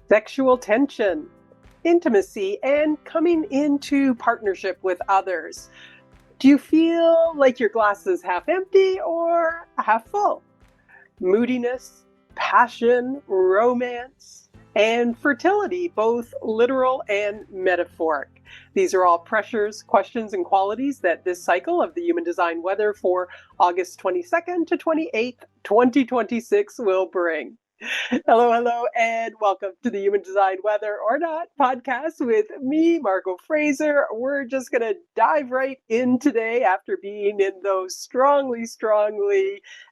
sexual tension, intimacy, and coming into partnership with others. Do you feel like your glass is half empty or half full? Moodiness, passion, romance, and fertility, both literal and metaphoric. These are all pressures, questions, and qualities that this cycle of the Human Design Weather for August 22nd to 28th, 2026 will bring. Hello, and welcome to the Human Design Whether or Not podcast with me, Margo Fraser. We're just going to dive right in today after being in those strongly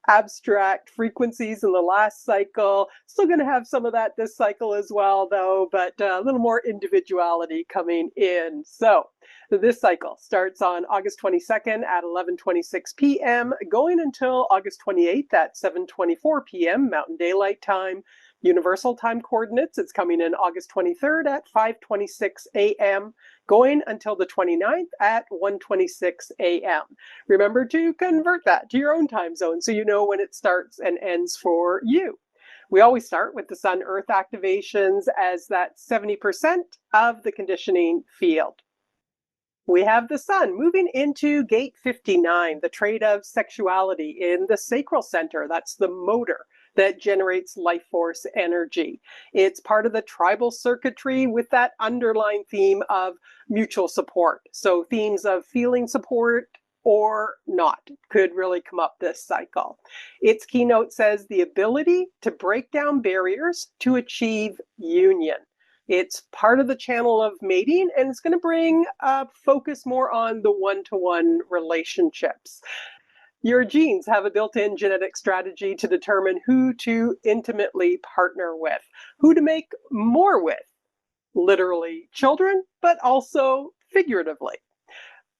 abstract frequencies in the last cycle. Still going to have some of that this cycle as well, though, but a little more individuality coming in. So this cycle starts on August 22nd at 11:26 p.m., going until August 28th at 7:24 p.m. Mountain Daylight Time. Universal Time coordinates, it's coming in August 23rd at 5:26 a.m., going until the 29th at 1:26 a.m. Remember to convert that to your own time zone so you know when it starts and ends for you. We always start with the Sun-Earth activations as that 70% of the conditioning field. We have the sun moving into gate 59, the trait of sexuality in the sacral center. That's the motor that generates life force energy. It's part of the tribal circuitry with that underlying theme of mutual support. So themes of feeling support or not could really come up this cycle. Its keynote says the ability to break down barriers to achieve union. It's part of the channel of mating, and it's going to bring focus more on the one-to-one relationships. Your genes have a built-in genetic strategy to determine who to intimately partner with, who to make more with, literally children, but also figuratively.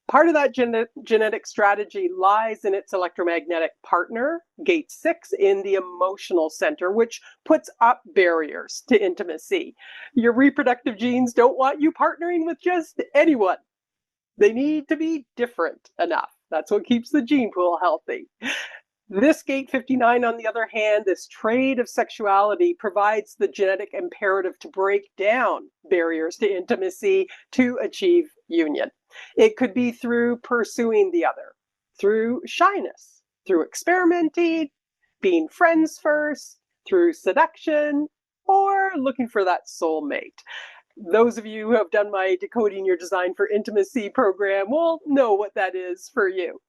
Part of that genetic strategy lies in its electromagnetic partner, gate 6, in the emotional center, which puts up barriers to intimacy. Your reproductive genes don't want you partnering with just anyone. They need to be different enough. That's what keeps the gene pool healthy. This gate 59, on the other hand, this trait of sexuality provides the genetic imperative to break down barriers to intimacy to achieve union. It could be through pursuing the other, through shyness, through experimenting, being friends first, through seduction, or looking for that soulmate. Those of you who have done my Decoding Your Design for Intimacy program will know what that is for you.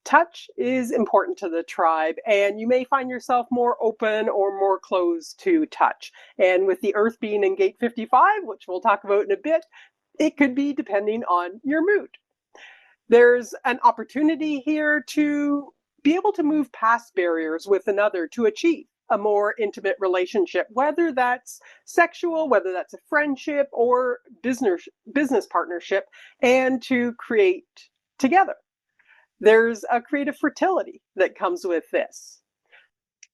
Touch is important to the tribe, and you may find yourself more open or more closed to touch. And with the Earth being in gate 55, which we'll talk about in a bit, it could be depending on your mood. There's an opportunity here to be able to move past barriers with another to achieve a more intimate relationship, whether that's sexual, whether that's a friendship or business partnership, and to create together. There's a creative fertility that comes with this.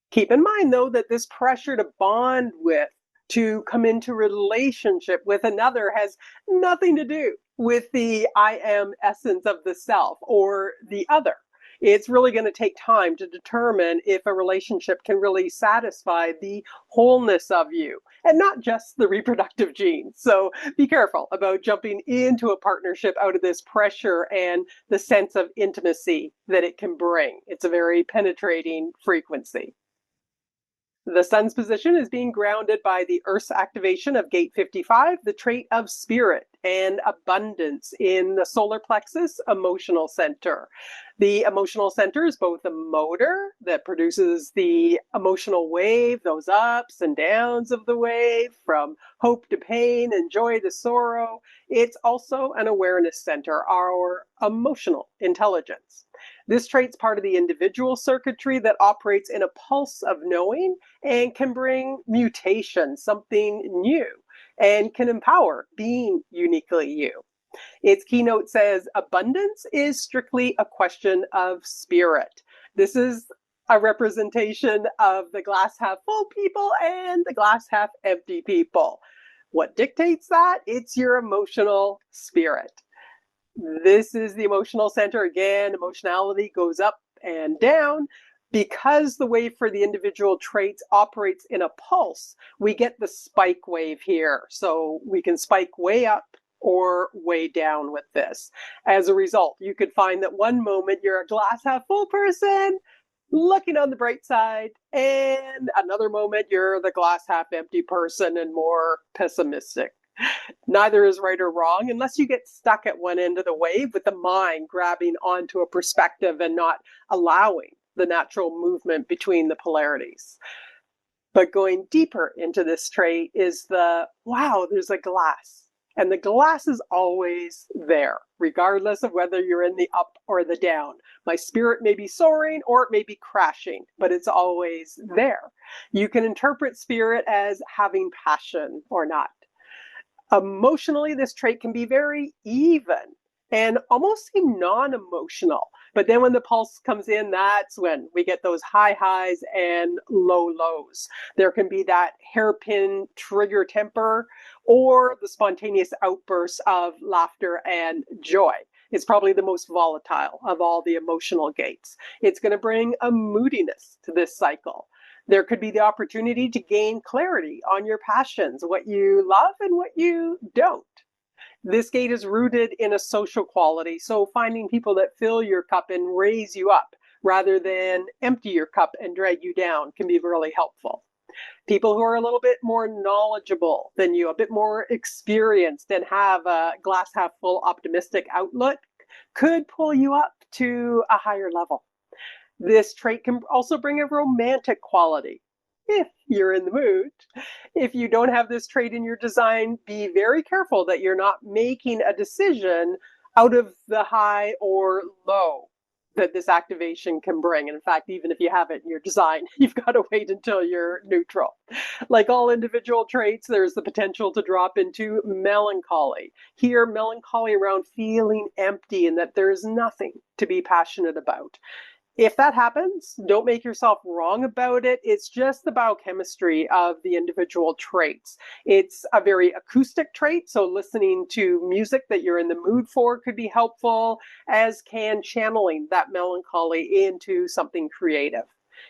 Keep in mind, though, that this pressure to bond with, to come into relationship with another, has nothing to do with the I am essence of the self or the other. It's really going to take time to determine if a relationship can really satisfy the wholeness of you and not just the reproductive genes. So be careful about jumping into a partnership out of this pressure and the sense of intimacy that it can bring. It's a very penetrating frequency. The sun's position is being grounded by the Earth's activation of gate 55, the trait of spirit and abundance in the solar plexus emotional center. The emotional center is both a motor that produces the emotional wave, those ups and downs of the wave, from hope to pain and joy to sorrow. It's also an awareness center, our emotional intelligence. This trait's part of the individual circuitry that operates in a pulse of knowing and can bring mutation, something new, and can empower being uniquely you. Its keynote says, abundance is strictly a question of spirit. This is a representation of the glass half full people and the glass half empty people. What dictates that? It's your emotional spirit. This is the emotional center. Again, emotionality goes up and down. Because the wave for the individual traits operates in a pulse, we get the spike wave here. So we can spike way up or way down with this. As a result, you could find that one moment you're a glass half full person, looking on the bright side, and another moment you're the glass half empty person and more pessimistic. Neither is right or wrong unless you get stuck at one end of the wave with the mind grabbing onto a perspective and not allowing the natural movement between the polarities. But going deeper into this trait is wow, there's a glass. And the glass is always there, regardless of whether you're in the up or the down. My spirit may be soaring or it may be crashing, but it's always there. You can interpret spirit as having passion or not. Emotionally, this trait can be very even and almost seem non-emotional. But then when the pulse comes in, that's when we get those high highs and low lows. There can be that hairpin trigger temper or the spontaneous outbursts of laughter and joy. It's probably the most volatile of all the emotional gates. It's going to bring a moodiness to this cycle. There could be the opportunity to gain clarity on your passions, what you love and what you don't. This gate is rooted in a social quality, so finding people that fill your cup and raise you up rather than empty your cup and drag you down can be really helpful. People who are a little bit more knowledgeable than you, a bit more experienced, and have a glass half full optimistic outlook could pull you up to a higher level. This trait can also bring a romantic quality if you're in the mood. If you don't have this trait in your design, be very careful that you're not making a decision out of the high or low that this activation can bring. And in fact, even if you have it in your design, you've got to wait until you're neutral. Like all individual traits, there's the potential to drop into melancholy. Here, melancholy around feeling empty and that there's nothing to be passionate about. If that happens, don't make yourself wrong about it. It's just the biochemistry of the individual traits. It's a very acoustic trait, so listening to music that you're in the mood for could be helpful, as can channeling that melancholy into something creative.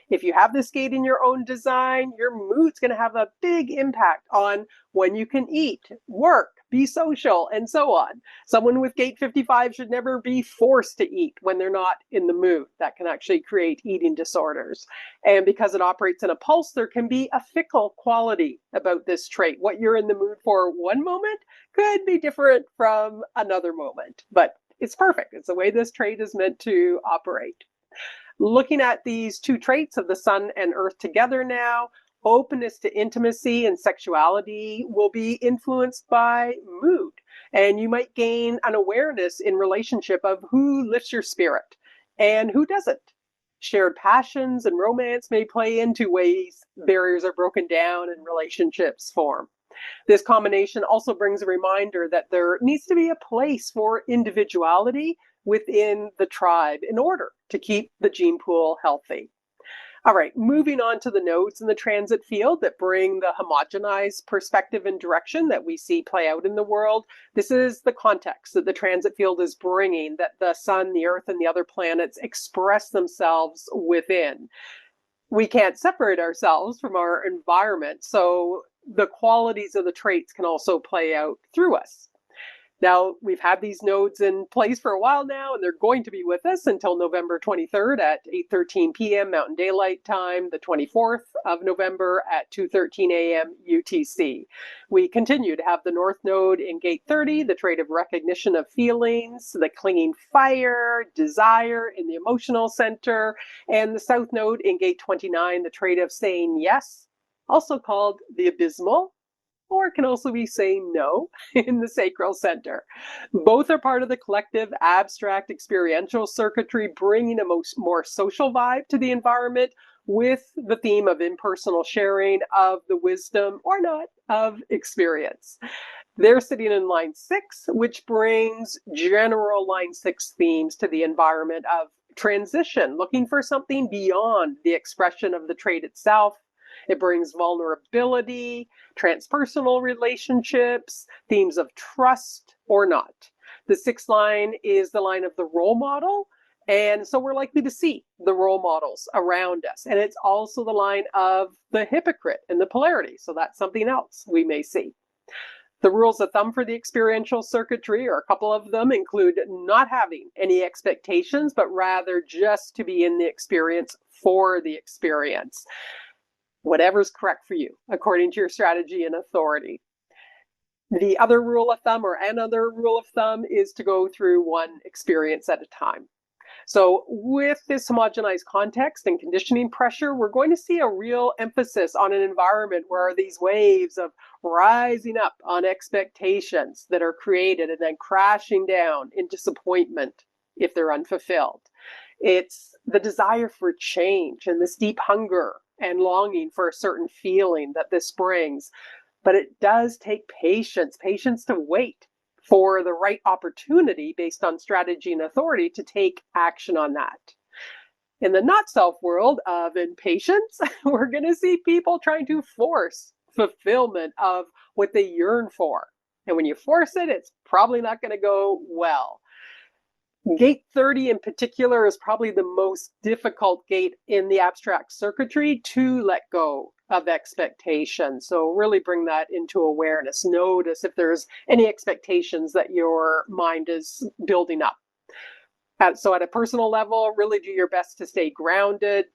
If you have this gate in your own design, your mood's going to have a big impact on when you can eat, work, be social, and so on. Someone with gate 55 should never be forced to eat when they're not in the mood. That can actually create eating disorders. And because it operates in a pulse, there can be a fickle quality about this trait. What you're in the mood for one moment could be different from another moment, but it's perfect. It's the way this trait is meant to operate. Looking at these two traits of the sun and earth together now, openness to intimacy and sexuality will be influenced by mood. And you might gain an awareness in relationship of who lifts your spirit and who doesn't. Shared passions and romance may play into ways barriers are broken down and relationships form. This combination also brings a reminder that there needs to be a place for individuality within the tribe in order to keep the gene pool healthy. All right, moving on to the nodes in the transit field that bring the homogenized perspective and direction that we see play out in the world. This is the context that the transit field is bringing, that the sun, the earth, and the other planets express themselves within. We can't separate ourselves from our environment, so the qualities of the traits can also play out through us. Now, we've had these nodes in place for a while now, and they're going to be with us until November 23rd at 8:13 p.m. Mountain Daylight Time, the 24th of November at 2:13 a.m. UTC. We continue to have the North Node in Gate 30, the trait of recognition of feelings, the clinging fire, desire in the emotional center, and the South Node in Gate 29, the trait of saying yes, also called the abysmal, or it can also be saying no in the sacral center. Both are part of the collective abstract experiential circuitry, bringing a more social vibe to the environment with the theme of impersonal sharing of the wisdom or not of experience. They're sitting in line 6, which brings general line 6 themes to the environment of transition, looking for something beyond the expression of the trait itself. It brings vulnerability, transpersonal relationships, themes of trust or not. The 6th line is the line of the role model, And so we're likely to see the role models around us. And it's also the line of the hypocrite and the polarity. So that's something else we may see. The rules of thumb for the experiential circuitry, or a couple of them, include not having any expectations, but rather just to be in the experience for the experience. Whatever's correct for you, according to your strategy and authority. The other rule of thumb, or another rule of thumb, is to go through one experience at a time. So with this homogenized context and conditioning pressure, we're going to see a real emphasis on an environment where these waves of rising up on expectations that are created and then crashing down in disappointment if they're unfulfilled. It's the desire for change and this deep hunger and longing for a certain feeling that this brings. But it does take patience to wait for the right opportunity based on strategy and authority to take action on that. In the not self world of impatience, we're going to see people trying to force fulfillment of what they yearn for. And when you force it, it's probably not going to go well. Gate 30 in particular is probably the most difficult gate in the abstract circuitry to let go of expectations. So really bring that into awareness. Notice if there's any expectations that your mind is building up. So at a personal level, really do your best to stay grounded,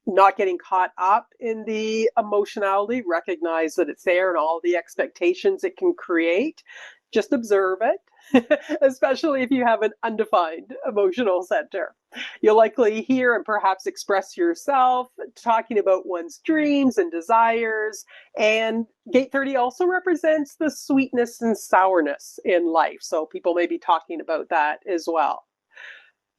not getting caught up in the emotionality. Recognize that it's there and all the expectations it can create. Just observe it, especially if you have an undefined emotional center. You'll likely hear and perhaps express yourself talking about one's dreams and desires. And gate 30 also represents the sweetness and sourness in life. So people may be talking about that as well.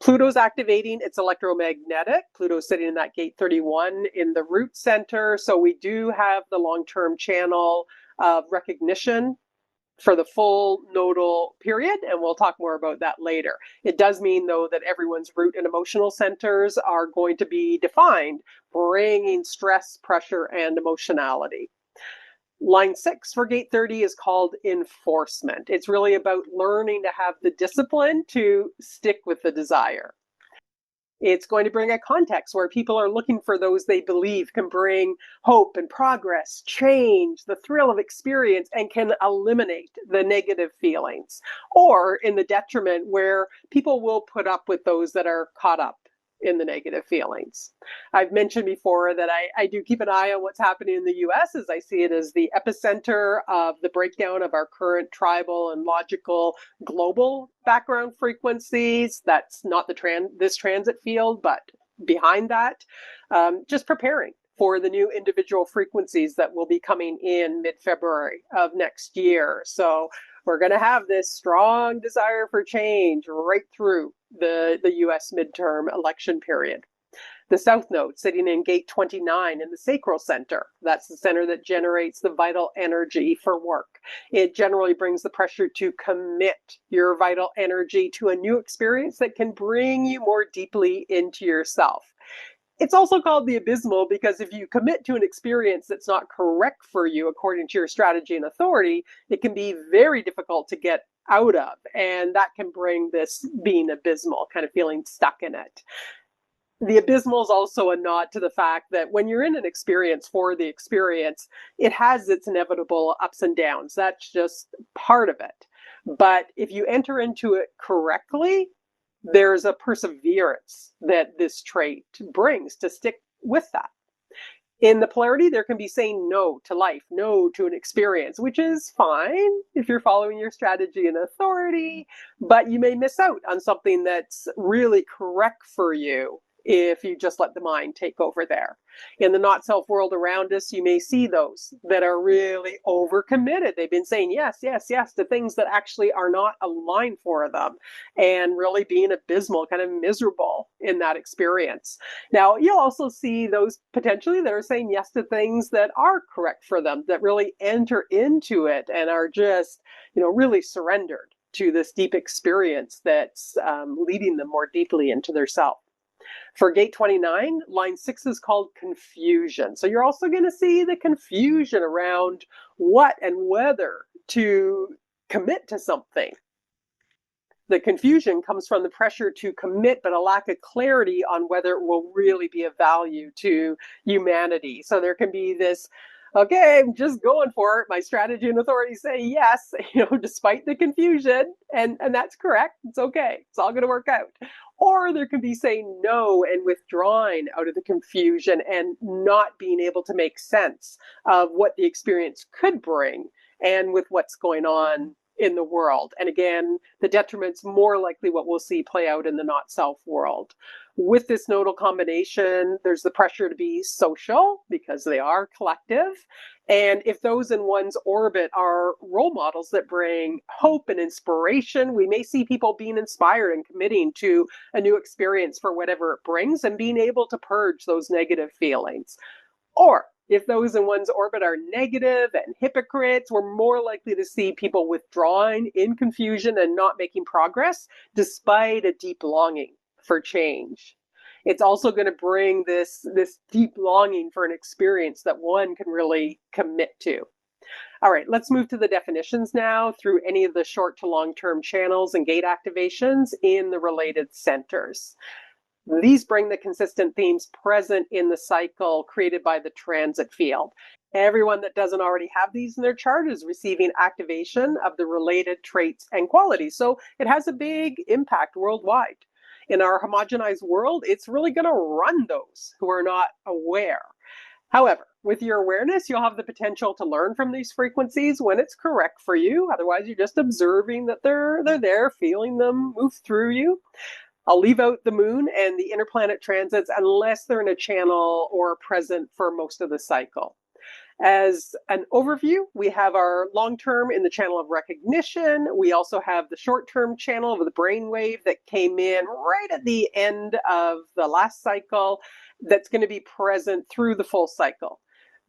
Pluto's activating, it's electromagnetic. Pluto's sitting in that gate 31 in the root center. So we do have the long-term channel of recognition for the full nodal period, and we'll talk more about that later. It does mean, though, that everyone's root and emotional centers are going to be defined, bringing stress, pressure, and emotionality. Line 6 for gate 30 is called enforcement. It's really about learning to have the discipline to stick with the desire. It's going to bring a context where people are looking for those they believe can bring hope and progress, change, the thrill of experience, and can eliminate the negative feelings. Or in the detriment, where people will put up with those that are caught up in the negative feelings. I've mentioned before that I do keep an eye on what's happening in the US, as I see it as the epicenter of the breakdown of our current tribal and logical global background frequencies. That's not this transit field, but behind that, just preparing for the new individual frequencies that will be coming in mid-February of next year. So we're going to have this strong desire for change right through the US midterm election period. The South Node sitting in gate 29 in the sacral center. That's the center that generates the vital energy for work. It generally brings the pressure to commit your vital energy to a new experience that can bring you more deeply into yourself. It's also called the abysmal because if you commit to an experience that's not correct for you according to your strategy and authority, it can be very difficult to get out of. And that can bring this being abysmal, kind of feeling stuck in it. The abysmal is also a nod to the fact that when you're in an experience for the experience, it has its inevitable ups and downs. That's just part of it. But if you enter into it correctly, there's a perseverance that this trait brings to stick with that. In the polarity, there can be saying no to life, no to an experience, which is fine if you're following your strategy and authority, but you may miss out on something that's really correct for you if you just let the mind take over there. In the not self world around us, you may see those that are really overcommitted. They've been saying yes, yes, yes to things that actually are not aligned for them and really being abysmal, kind of miserable in that experience. Now, you'll also see those potentially that are saying yes to things that are correct for them, that really enter into it and are just, really surrendered to this deep experience that's leading them more deeply into their self. For gate 29, line 6 is called confusion. So you're also going to see the confusion around what and whether to commit to something. The confusion comes from the pressure to commit, but a lack of clarity on whether it will really be of value to humanity. So there can be this, okay, I'm just going for it. My strategy and authority say yes, despite the confusion, and that's correct. It's okay. It's all going to work out. Or there can be saying no and withdrawing out of the confusion and not being able to make sense of what the experience could bring and with what's going on in the world. And again, the detriment's more likely what we'll see play out in the not self world. With this nodal combination, there's the pressure to be social because they are collective. And if those in one's orbit are role models that bring hope and inspiration, we may see people being inspired and committing to a new experience for whatever it brings and being able to purge those negative feelings. Or if those in one's orbit are negative and hypocrites, we're more likely to see people withdrawing in confusion and not making progress despite a deep longing for change. It's also going to bring this deep longing for an experience that one can really commit to. All right, let's move to the definitions now through any of the short to long-term channels and gate activations in the related centers. These bring the consistent themes present in the cycle created by the transit field. Everyone that doesn't already have these in their chart is receiving activation of the related traits and qualities. So it has a big impact worldwide. In our homogenized world, it's really going to run those who are not aware. However, with your awareness, you'll have the potential to learn from these frequencies when it's correct for you. Otherwise, you're just observing that they're there, feeling them move through you. I'll leave out the moon and the interplanet transits unless they're in a channel or present for most of the cycle. As an overview, we have our long-term in the channel of recognition. We also have the short-term channel of the brainwave that came in right at the end of the last cycle that's going to be present through the full cycle.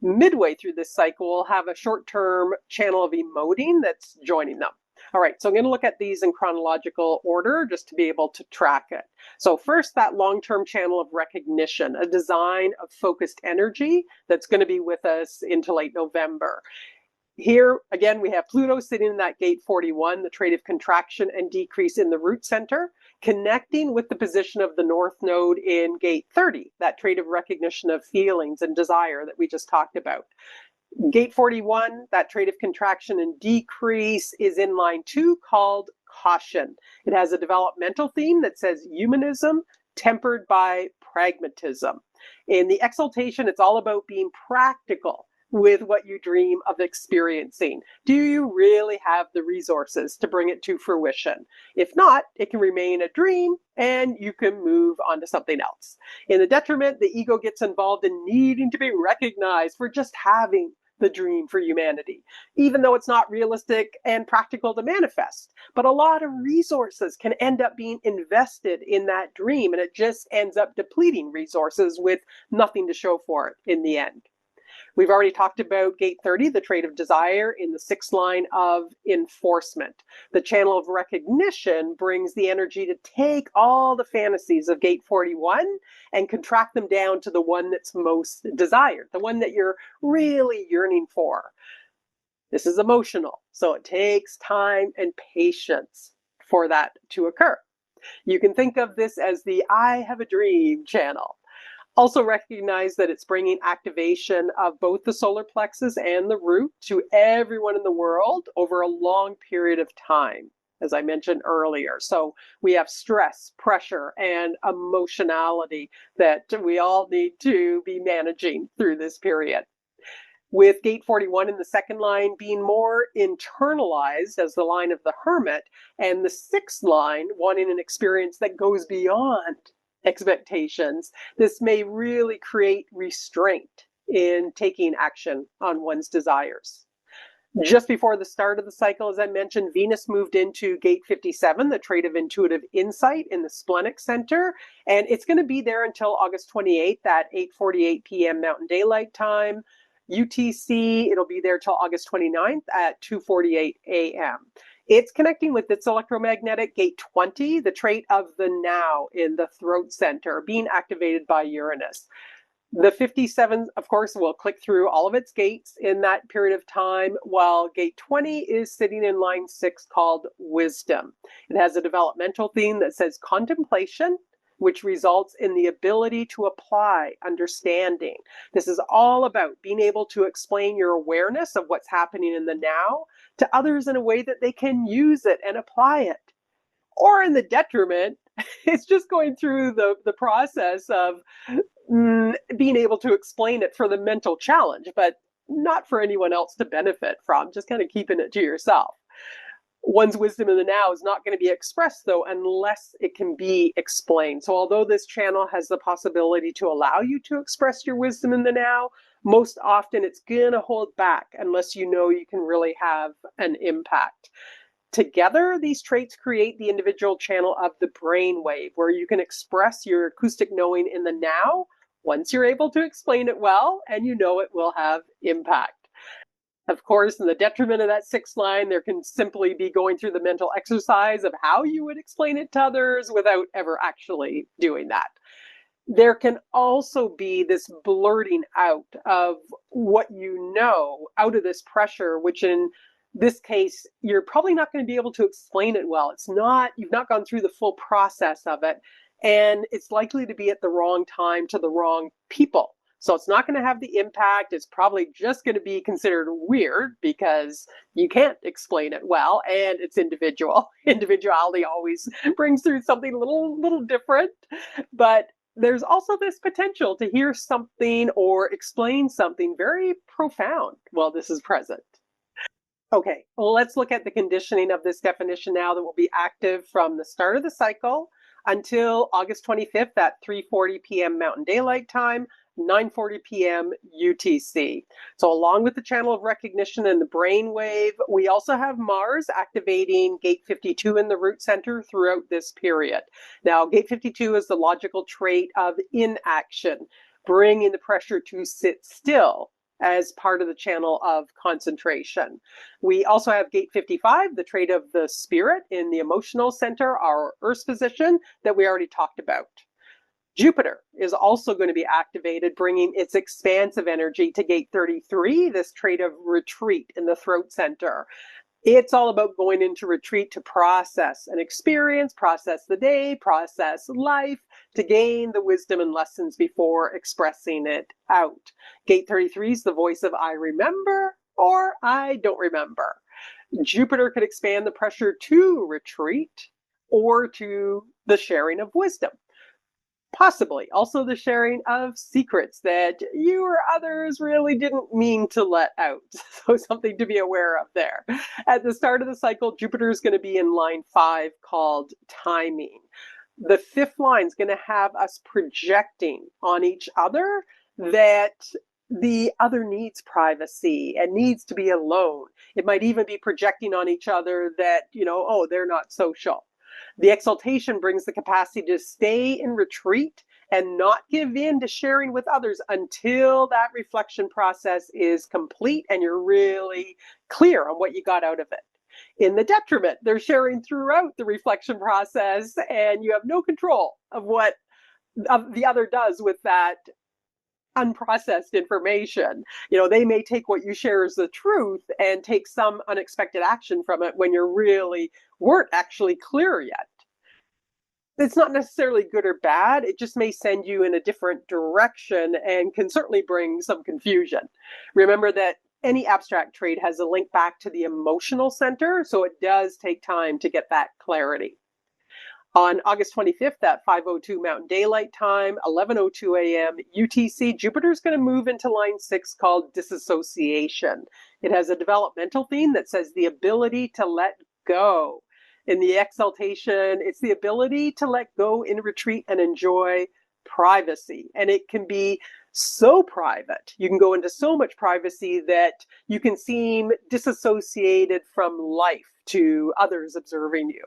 Midway through this cycle, we'll have a short-term channel of emoting that's joining them. All right, so I'm going to look at these in chronological order just to be able to track it. So first, that long-term channel of recognition, a design of focused energy that's going to be with us into late November. Here, again, we have Pluto sitting in that gate 41, the trait of contraction and decrease in the root center, connecting with the position of the North Node in gate 30, that trait of recognition of feelings and desire that we just talked about. Gate 41, that trait of contraction and decrease, is in line 2 called caution. It has a developmental theme that says humanism tempered by pragmatism. In the exaltation, it's all about being practical with what you dream of experiencing. Do you really have the resources to bring it to fruition? If not, it can remain a dream and you can move on to something else. In the detriment, the ego gets involved in needing to be recognized for just having the dream for humanity, even though it's not realistic and practical to manifest. But a lot of resources can end up being invested in that dream, and it just ends up depleting resources with nothing to show for it in the end. We've already talked about gate 30, the trait of desire, in the 6th line of enforcement. The channel of recognition brings the energy to take all the fantasies of gate 41 and contract them down to the one that's most desired, the one that you're really yearning for. This is emotional, so it takes time and patience for that to occur. You can think of this as the I have a dream channel. Also recognize that it's bringing activation of both the solar plexus and the root to everyone in the world over a long period of time, as I mentioned earlier. So we have stress, pressure, and emotionality that we all need to be managing through this period. With gate 41 in the 2nd line being more internalized as the line of the hermit, and the 6th line wanting an experience that goes beyond expectations, this may really create restraint in taking action on one's desires. Just before the start of the cycle, as I mentioned, Venus moved into gate 57, the trait of intuitive insight in the splenic center, and it's going to be there until August 28th at 8:48 p.m. Mountain Daylight Time. UTC, it'll be there till August 29th at 2:48 a.m. It's connecting with its electromagnetic gate 20, the trait of the now in the throat center, being activated by Uranus. The 57, of course, will click through all of its gates in that period of time, while gate 20 is sitting in line 6 called wisdom. It has a developmental theme that says contemplation, which results in the ability to apply understanding. This is all about being able to explain your awareness of what's happening in the now to others in a way that they can use it and apply it. Or in the detriment, it's just going through the process of being able to explain it for the mental challenge, but not for anyone else to benefit from, just kind of keeping it to yourself. One's wisdom in the now is not going to be expressed, though, unless it can be explained. So although this channel has the possibility to allow you to express your wisdom in the now, most often it's going to hold back unless you know you can really have an impact. Together, these traits create the individual channel of the brainwave, where you can express your acoustic knowing in the now once you're able to explain it well and you know it will have impact. Of course, in the detriment of that 6th line, there can simply be going through the mental exercise of how you would explain it to others without ever actually doing that. There can also be this blurting out of what you know out of this pressure, which in this case, you're probably not going to be able to explain it well. You've not gone through the full process of it, and it's likely to be at the wrong time to the wrong people. So it's not going to have the impact. It's probably just going to be considered weird because you can't explain it well, and it's individual. Individuality always brings through something a little different, but there's also this potential to hear something or explain something very profound while this is present. Okay, well, let's look at the conditioning of this definition now that will be active from the start of the cycle until August 25th at 3:40 p.m. Mountain Daylight Time, 9:40 p.m. UTC. So along with the channel of recognition and the brainwave, we also have Mars activating gate 52 in the root center throughout this period. Now, gate 52 is the logical trait of inaction, bringing the pressure to sit still as part of the channel of concentration. We also have gate 55, the trait of the spirit in the emotional center, our Earth position that we already talked about. Jupiter is also going to be activated, bringing its expansive energy to gate 33, this trait of retreat in the throat center. It's all about going into retreat to process an experience, process the day, process life, to gain the wisdom and lessons before expressing it out. Gate 33 is the voice of I remember or I don't remember. Jupiter could expand the pressure to retreat or to the sharing of wisdom. Possibly also the sharing of secrets that you or others really didn't mean to let out. So something to be aware of there. At the start of the cycle, Jupiter is going to be in line 5 called timing. The 5th line is going to have us projecting on each other that the other needs privacy and needs to be alone. It might even be projecting on each other that, oh, they're not social. The exaltation brings the capacity to stay in retreat and not give in to sharing with others until that reflection process is complete and you're really clear on what you got out of it. In the detriment, they're sharing throughout the reflection process and you have no control of what the other does with that unprocessed information. They may take what you share as the truth and take some unexpected action from it when you really weren't actually clear yet. It's not necessarily good or bad. It just may send you in a different direction and can certainly bring some confusion. Remember that any abstract trait has a link back to the emotional center, so it does take time to get that clarity. On August 25th at 5:02 Mountain Daylight Time, 11:02 a.m. UTC, Jupiter is going to move into line 6 called disassociation. It has a developmental theme that says the ability to let go. In the exaltation, it's the ability to let go in retreat and enjoy privacy. And it can be so private. You can go into so much privacy that you can seem disassociated from life to others observing you.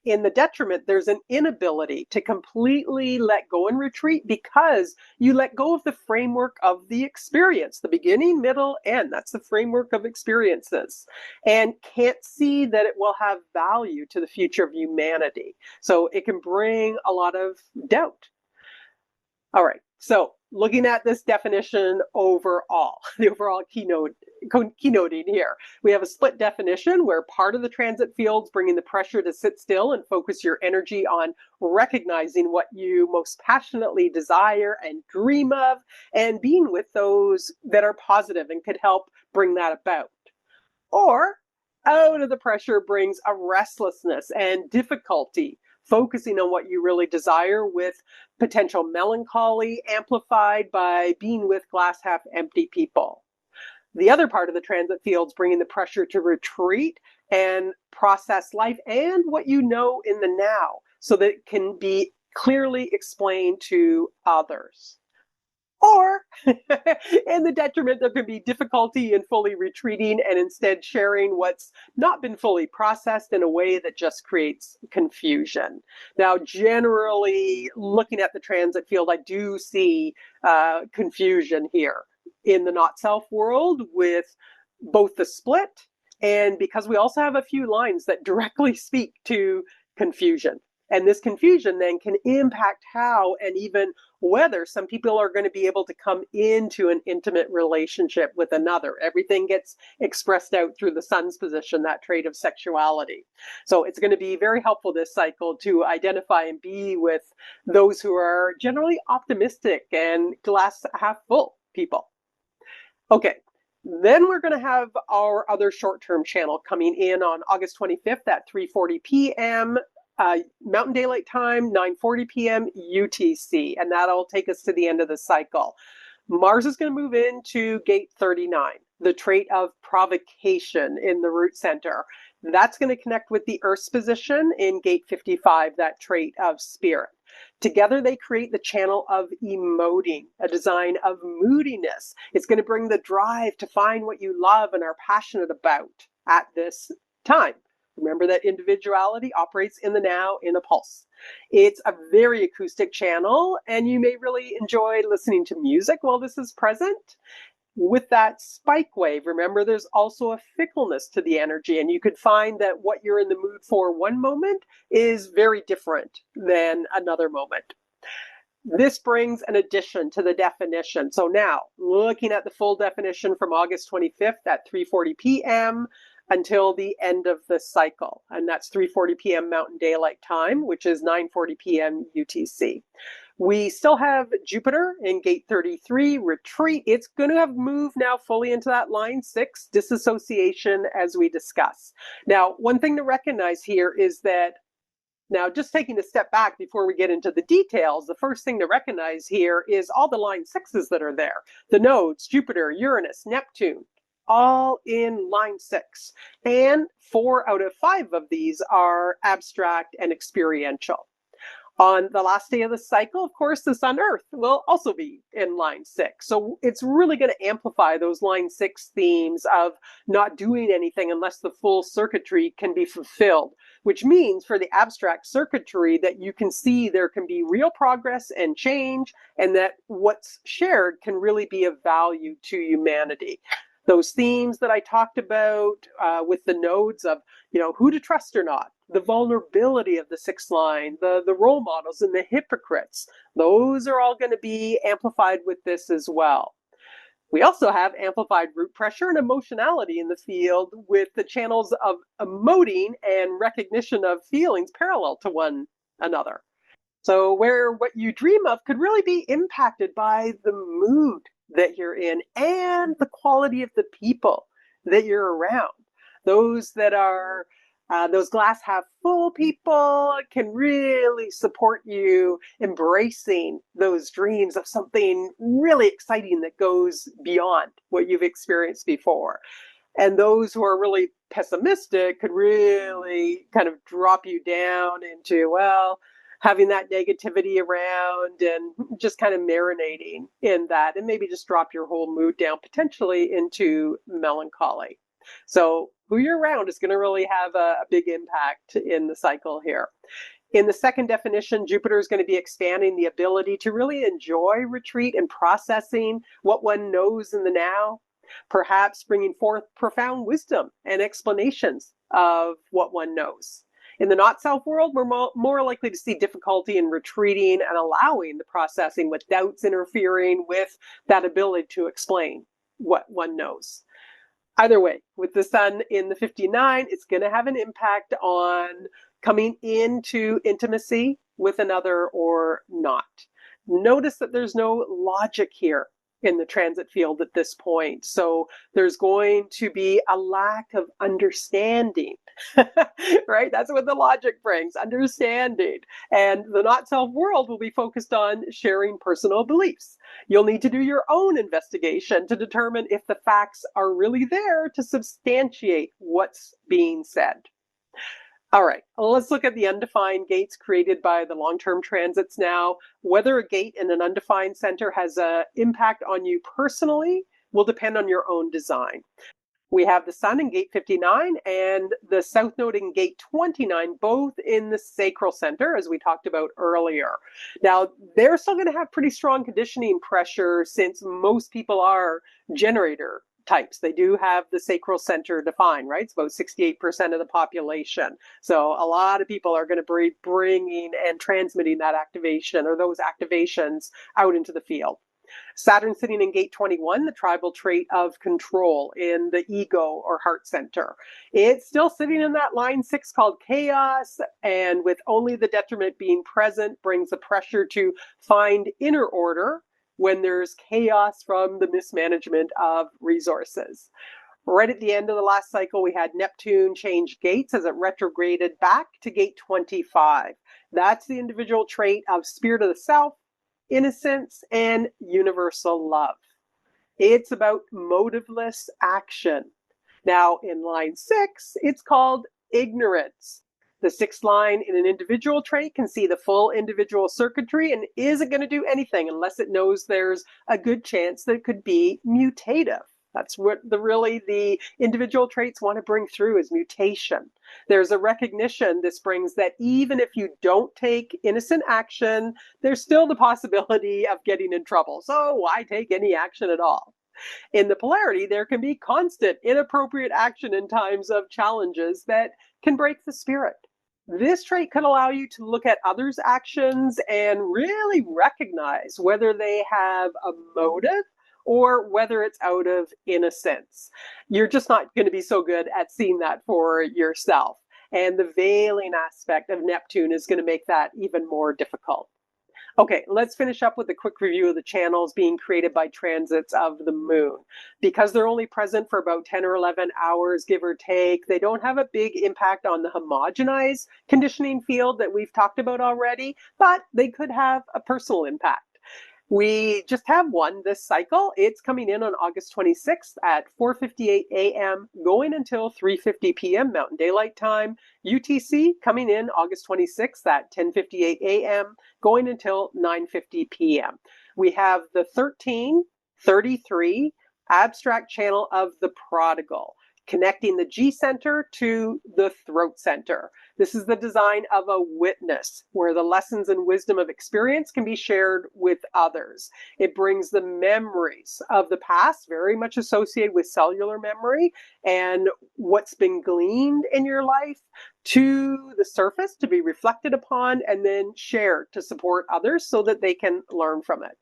In the detriment, there's an inability to completely let go and retreat because you let go of the framework of the experience, the beginning, middle, end. That's the framework of experiences, and can't see that it will have value to the future of humanity. So it can bring a lot of doubt. All right. So looking at this definition overall, the overall keynoting here, we have a split definition where part of the transit field's bringing the pressure to sit still and focus your energy on recognizing what you most passionately desire and dream of, and being with those that are positive and could help bring that about. Or out of the pressure brings a restlessness and difficulty focusing on what you really desire, with potential melancholy amplified by being with glass half empty people. The other part of the transit field's bringing the pressure to retreat and process life and what you know in the now so that it can be clearly explained to others. Or, in the detriment, there can be difficulty in fully retreating and instead sharing what's not been fully processed in a way that just creates confusion. Now, generally, looking at the transit field, I do see confusion here in the not self world with both the split, and because we also have a few lines that directly speak to confusion. And this confusion then can impact how and even whether some people are going to be able to come into an intimate relationship with another. Everything gets expressed out through the sun's position, that trait of sexuality. So it's going to be very helpful this cycle to identify and be with those who are generally optimistic and glass half full people. Okay. Then we're going to have our other short-term channel coming in on August 25th at 3:40 p.m. Mountain Daylight Time, 9:40 p.m. UTC, and that'll take us to the end of the cycle. Mars is going to move into gate 39, the trait of provocation in the root center. That's going to connect with the Earth's position in gate 55, that trait of spirit. Together, they create the channel of emoting, a design of moodiness. It's going to bring the drive to find what you love and are passionate about at this time. Remember that individuality operates in the now, in a pulse. It's a very acoustic channel, and you may really enjoy listening to music while this is present. With that spike wave, remember there's also a fickleness to the energy, and you could find that what you're in the mood for one moment is very different than another moment. This brings an addition to the definition. So now, looking at the full definition from August 25th at 3:40 p.m., until the end of the cycle. And that's 3:40 p.m. Mountain Daylight Time, which is 9:40 p.m. UTC. We still have Jupiter in gate 33, retreat. It's going to have moved now fully into that line 6, disassociation, as we discuss. Now, one thing to recognize here is that, now just taking a step back before we get into the details, the first thing to recognize here is all the line 6s that are there. The nodes, Jupiter, Uranus, Neptune, all in line 6. And 4 out of 5 of these are abstract and experiential. On the last day of the cycle, of course, the Sun Earth will also be in line 6. So it's really going to amplify those line 6 themes of not doing anything unless the full circuitry can be fulfilled, which means for the abstract circuitry that you can see there can be real progress and change, and that what's shared can really be of value to humanity. Those themes that I talked about with the nodes of, who to trust or not, the vulnerability of the 6th line, the role models and the hypocrites, those are all going to be amplified with this as well. We also have amplified root pressure and emotionality in the field, with the channels of emoting and recognition of feelings parallel to one another. So where what you dream of could really be impacted by the mood that you're in and the quality of the people that you're around. Those that are those glass half full people can really support you embracing those dreams of something really exciting that goes beyond what you've experienced before. And those who are really pessimistic could really kind of drop you down into, having that negativity around and just kind of marinating in that, and maybe just drop your whole mood down potentially into melancholy. So who you're around is going to really have a big impact in the cycle here. In the second definition, Jupiter is going to be expanding the ability to really enjoy retreat and processing what one knows in the now, perhaps bringing forth profound wisdom and explanations of what one knows. In the not self world, we're more likely to see difficulty in retreating and allowing the processing with doubts interfering with that ability to explain what one knows. Either way, with the sun in the 59, it's going to have an impact on coming into intimacy with another or not. Notice that there's no logic here in the transit field at this point. So there's going to be a lack of understanding, right? That's what the logic brings, understanding. And the not self world will be focused on sharing personal beliefs. You'll need to do your own investigation to determine if the facts are really there to substantiate what's being said. All right, let's look at the undefined gates created by the long-term transits now. Whether a gate in an undefined center has an impact on you personally will depend on your own design. We have the sun in gate 59 and the south node in gate 29, both in the sacral center, as we talked about earlier. Now, they're still going to have pretty strong conditioning pressure since most people are generator types. They do have the sacral center defined, right? It's about 68% of the population. So a lot of people are going to be bringing and transmitting that activation or those activations out into the field. Saturn sitting in gate 21, the tribal trait of control in the ego or heart center. It's still sitting in that line 6 called chaos, and with only the detriment being present brings the pressure to find inner order when there's chaos from the mismanagement of resources. Right at the end of the last cycle, we had Neptune change gates as it retrograded back to gate 25. That's the individual trait of spirit of the self, innocence, and universal love. It's about motiveless action. Now, in line 6, it's called ignorance. The 6th line in an individual trait can see the full individual circuitry and isn't going to do anything unless it knows there's a good chance that it could be mutative. That's what the individual traits want to bring through is mutation. There's a recognition this brings that even if you don't take innocent action, there's still the possibility of getting in trouble. So why take any action at all? In the polarity, there can be constant inappropriate action in times of challenges that can break the spirit. This trait could allow you to look at others' actions and really recognize whether they have a motive or whether it's out of innocence. You're just not going to be so good at seeing that for yourself. And the veiling aspect of Neptune is going to make that even more difficult. Okay, let's finish up with a quick review of the channels being created by transits of the moon. Because they're only present for about 10 or 11 hours, give or take, they don't have a big impact on the homogenized conditioning field that we've talked about already, but they could have a personal impact. We just have one this cycle. It's coming in on August 26th at 4:58 a.m., going until 3:50 p.m. Mountain Daylight Time. UTC coming in August 26th at 10:58 a.m., going until 9:50 p.m. We have the 1333 abstract channel of the prodigal, connecting the G center to the throat center. This is the design of a witness, where the lessons and wisdom of experience can be shared with others. It brings the memories of the past, very much associated with cellular memory, and what's been gleaned in your life to the surface to be reflected upon and then shared to support others so that they can learn from it.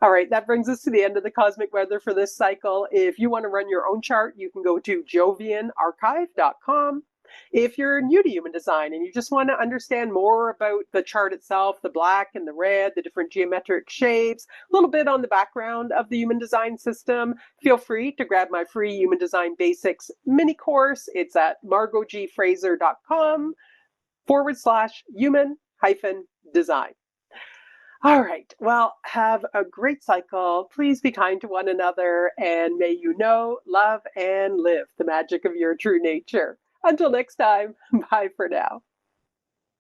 All right, that brings us to the end of the cosmic weather for this cycle. If you want to run your own chart, you can go to jovianarchive.com. If you're new to human design and you just want to understand more about the chart itself, the black and the red, the different geometric shapes, a little bit on the background of the human design system, feel free to grab my free Human Design Basics mini course. It's at margogfraser.com/human-design. All right. Well, have a great cycle. Please be kind to one another, and may you know, love, and live the magic of your true nature. Until next time, bye for now.